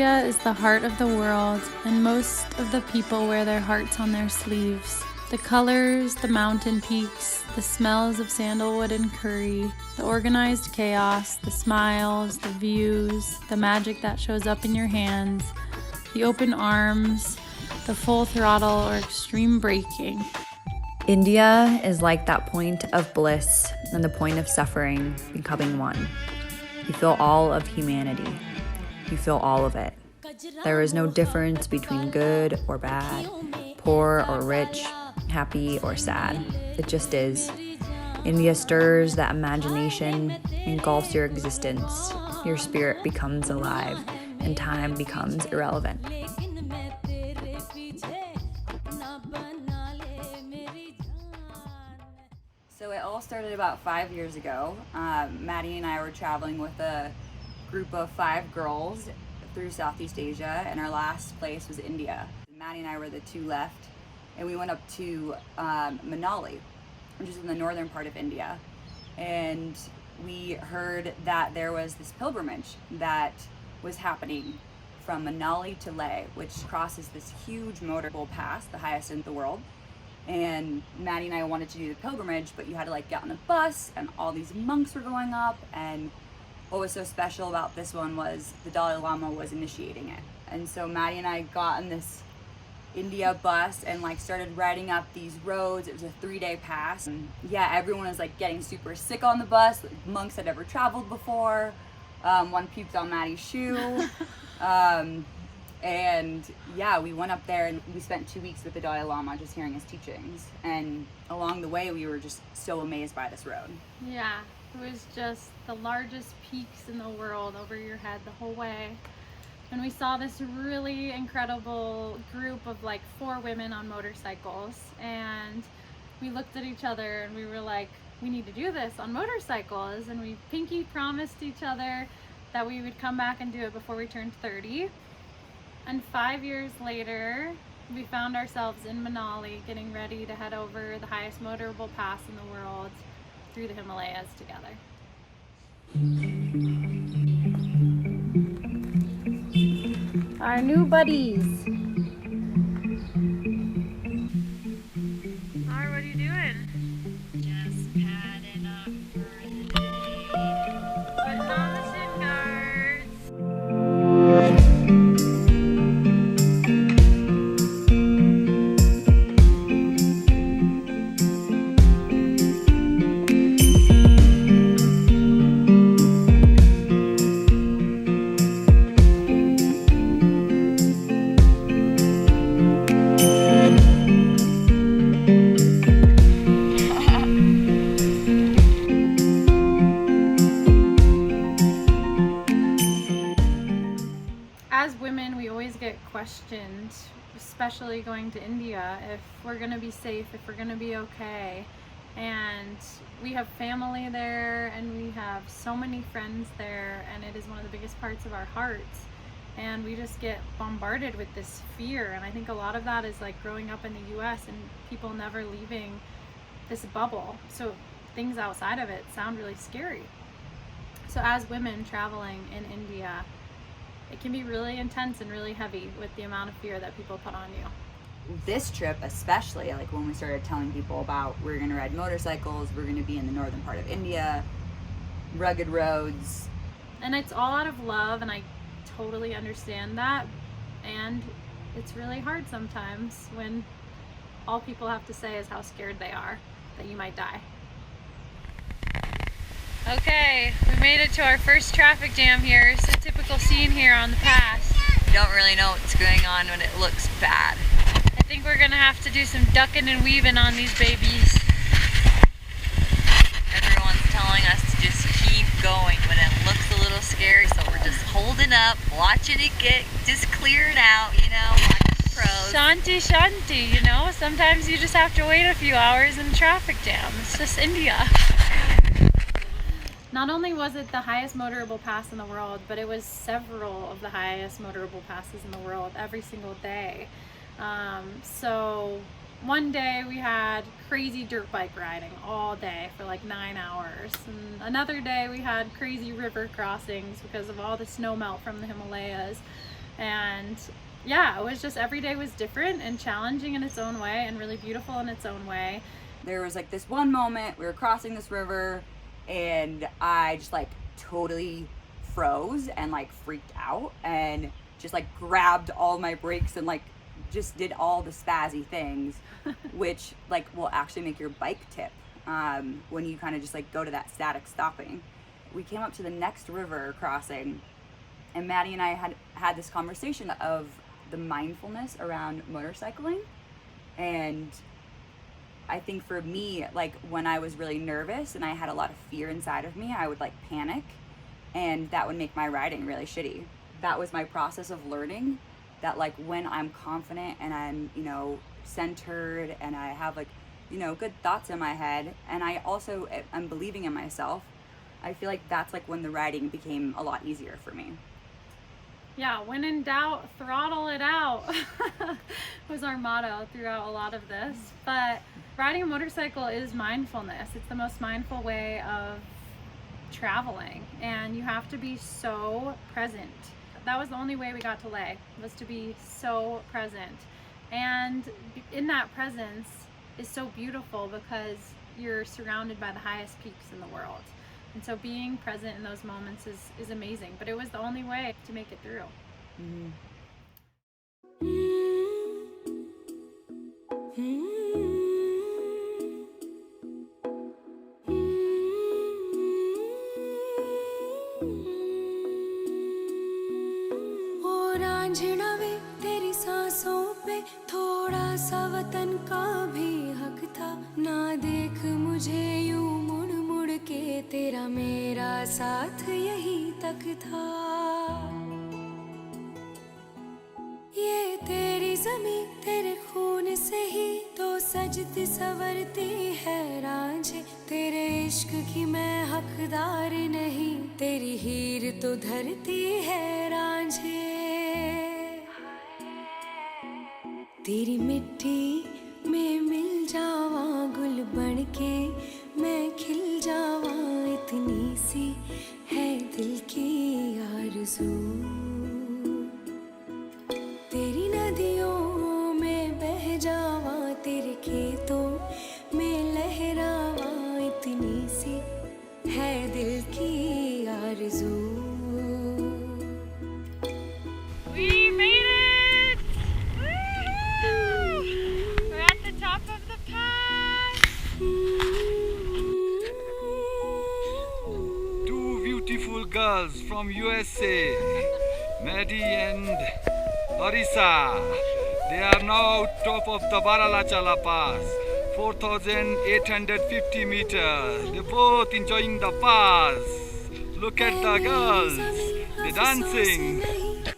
India is the heart of the world, and most of the people wear their hearts on their sleeves. The colors, the mountain peaks, the smells of sandalwood and curry, the organized chaos, the smiles, the views, the magic that shows up in your hands, the open arms, the full throttle or extreme braking. India is like that point of bliss and the point of suffering becoming one. You feel all of humanity. You feel all of it. There is no difference between good or bad, poor or rich, happy or sad. It just is. India stirs that imagination, engulfs your existence. Your spirit becomes alive, and time becomes irrelevant. So it all started about 5 years ago. Maddie and I were traveling with a group of 5 girls through Southeast Asia, and our last place was India. Maddie and I were the 2 left, and we went up to Manali, which is in the northern part of India. And we heard that there was this pilgrimage that was happening from Manali to Leh, which crosses this huge motorable pass, the highest in the world. And Maddie and I wanted to do the pilgrimage, but you had to like get on a bus, and all these monks were going up. And what was so special about this one was the Dalai Lama was initiating it. And so Maddie and I got on this India bus and like started riding up these roads. It was a 3-day pass, and yeah, everyone was like getting super sick on the bus. Monks had never traveled before. One puked on Maddie's shoe. And yeah, we went up there and we spent 2 weeks with the Dalai Lama just hearing his teachings. And along the way, we were just so amazed by this road. Yeah, it was just the largest peaks in the world over your head the whole way. And we saw this really incredible group of like 4 women on motorcycles. And we looked at each other and we were like, we need to do this on motorcycles. And we pinky promised each other that we would come back and do it before we turned 30. And 5 years later, we found ourselves in Manali getting ready to head over the highest motorable pass in the world through the Himalayas together. Our new buddies. Mar, what are you doing? Just padding up for the day. Putting on the shin guards. As women, we always get questioned, especially going to India, if we're going to be safe, if we're going to be okay. And we have family there, and we have so many friends there, and it is one of the biggest parts of our hearts. And we just get bombarded with this fear. And I think a lot of that is like growing up in the US and people never leaving this bubble. So things outside of it sound really scary. So as women traveling in India, it can be really intense and really heavy with the amount of fear that people put on you. This trip especially, like when we started telling people about we're going to ride motorcycles, we're going to be in the northern part of India, rugged roads. And it's all out of love, and I totally understand that. And it's really hard sometimes when all people have to say is how scared they are that you might die. Okay, we made it to our first traffic jam here. It's a typical scene here on the pass. You don't really know what's going on when it looks bad. I think we're gonna have to do some ducking and weaving on these babies. Everyone's telling us to just keep going when it looks a little scary, so we're just holding up, watching it get just cleared out, you know, watching the pros. Shanti, shanti, you know? Sometimes you just have to wait a few hours in traffic jam. It's just India. Not only was it the highest motorable pass in the world, but it was several of the highest motorable passes in the world every single day. So one day we had crazy dirt bike riding all day for like 9 hours. And another day we had crazy river crossings because of all the snow melt from the Himalayas. And yeah, it was just every day was different and challenging in its own way and really beautiful in its own way. There was like this one moment we were crossing this river and I just like totally froze and like freaked out and just like grabbed all my brakes and like just did all the spazzy things which like will actually make your bike tip when you kind of just like go to that static stopping. We came up to the next river crossing and Maddie and I had this conversation of the mindfulness around motorcycling. And I think for me, like when I was really nervous and I had a lot of fear inside of me, I would like panic and that would make my riding really shitty. That was my process of learning that like when I'm confident and I'm, you know, centered and I have like, you know, good thoughts in my head and I'm believing in myself, I feel like that's like when the riding became a lot easier for me. Yeah, when in doubt, throttle it out was our motto throughout a lot of this. But riding a motorcycle is mindfulness. It's the most mindful way of traveling, and you have to be so present. That was the only way we got to Leh, was to be so present. And in that presence is so beautiful because you're surrounded by the highest peaks in the world. And so being present in those moments is amazing, but it was the only way to make it through. Raanjhanaa वे तेरी सांसों पे थोड़ा सा वतन का भी हक था ना देख मुझे यूं मुड़ मुड़ के तेरा मेरा साथ यही तक था ये तेरी ज़मीं तेरे खून से ही तो सजती संवरती है रांझे तेरे इश्क की मैं हकदार नहीं तेरी हीर तो धरती है रांझे तेरी मिट्टी में मिल जावा गुल बन के मैं खिल जावा इतनी सी है दिल की आरज़ू तेरी नदियों में बह जावा तेरे खेतों में लहरावा इतनी सी है दिल की आरज़ू We made it! Woo! We're at the top of the pass! Two beautiful girls from USA, Maddie and Larissa. They are now top of the Baralachala Pass, 4,850 meters. They're both enjoying the pass. Look at the girls, they're dancing.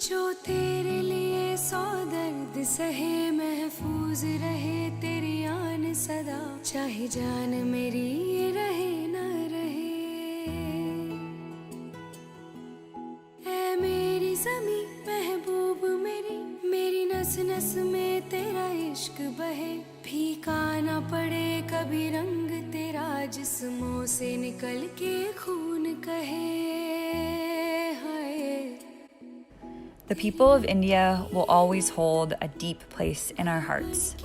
जो तेरे लिए सौ दर्द सहे महफूज रहे तेरी आन सदा चाहे जान मेरी रहे न रहे ऐ मेरी ज़मीं महबूब मेरी नस नस में तेरा इश्क बहे फीका ना पड़े कभी रंग तेरा जिस्मों से निकल के खून कहे The people of India will always hold a deep place in our hearts.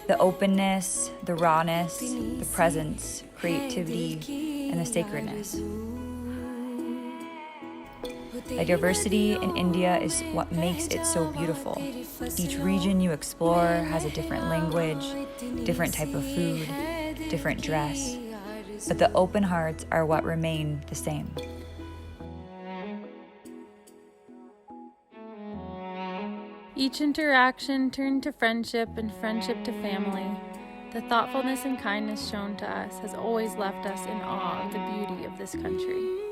The openness, the rawness, the presence, creativity, and the sacredness. The diversity in India is what makes it so beautiful. Each region you explore has a different language, different type of food, different dress, but the open hearts are what remain the same. Each interaction turned to friendship and friendship to family. The thoughtfulness and kindness shown to us has always left us in awe of the beauty of this country.